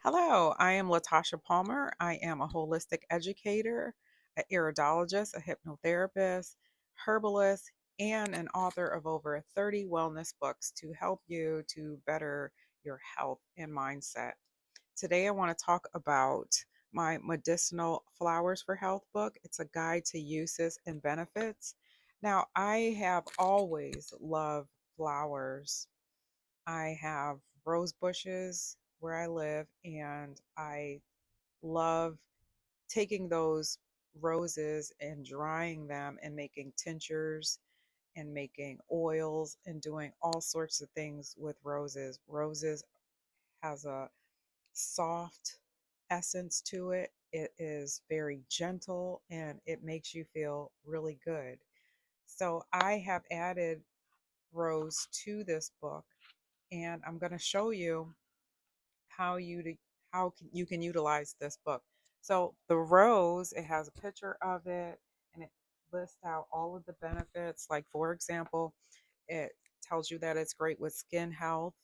Hello, I am Latashia Palmer. I am a holistic educator, an iridologist, a hypnotherapist, herbalist, and an author of over 30 wellness books to help you to better your health and mindset. Today, I want to talk about my Medicinal Flowers for Health book. It's a guide to uses and benefits. Now, I have always loved flowers. I have rose bushes where I live, and I love taking those roses and drying them and making tinctures and making oils and doing all sorts of things with roses. Roses has a soft essence to it. It is very gentle and it makes you feel really good. So I have added rose to this book, and I'm going to show you how you can utilize this book. So the rose, it has a picture of it and it lists out all of the benefits. Like for example, it tells you that it's great with skin health,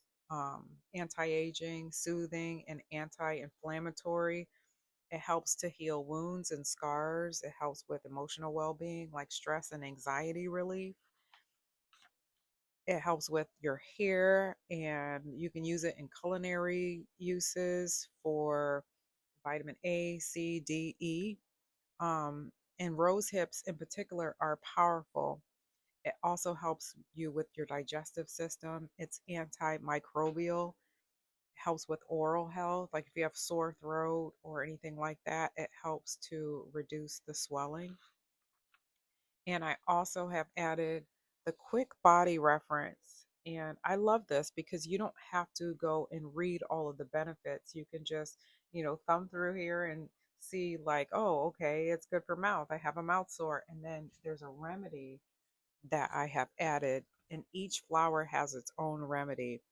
anti-aging, soothing, and anti-inflammatory. It helps to heal wounds and scars. It helps with emotional well-being, like stress and anxiety relief. It helps with your hair, and you can use it in culinary uses for vitamin A, C, D, E. And rose hips in particular are powerful. It also helps you with your digestive system. It's antimicrobial, helps with oral health. Like if you have sore throat or anything like that, it helps to reduce the swelling. And I also have added the quick body reference. And I love this because you don't have to go and read all of the benefits. You can just, thumb through here and see, like, oh, okay, it's good for mouth. I have a mouth sore. And then there's a remedy that I have added, and each flower has its own remedy.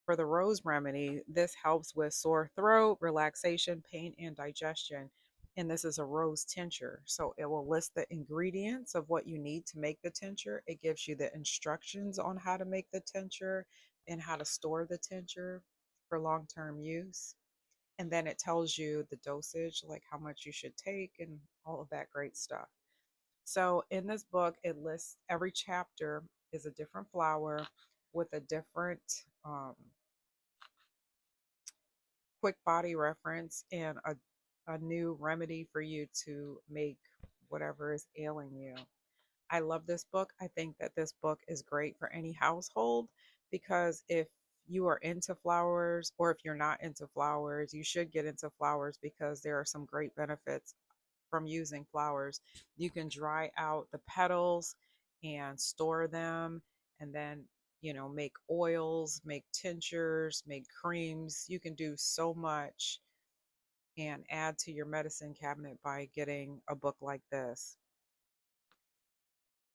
For the rose remedy, this helps with sore throat, relaxation, pain, and digestion. And this is a rose tincture. So it will list the ingredients of what you need to make the tincture. It gives you the instructions on how to make the tincture and how to store the tincture for long term use. And then it tells you the dosage, like how much you should take, and all of that great stuff. So in this book, it lists every chapter is a different flower with a different quick body reference and a new remedy for you to make whatever is ailing you. I love this book. I think that this book is great for any household because if you are into flowers, or if you're not into flowers, you should get into flowers because there are some great benefits from using flowers. You can dry out the petals and store them, and then, make oils, make tinctures, make creams. You can do so much and add to your medicine cabinet by getting a book like this.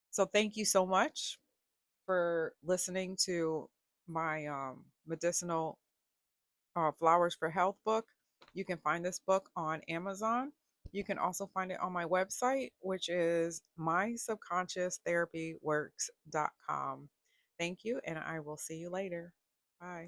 So, thank you so much for listening to my medicinal Flowers for Health book. You can find this book on Amazon. You can also find it on my website, which is mysubconscious therapyworks.com. Thank you, and I will see you later. Bye.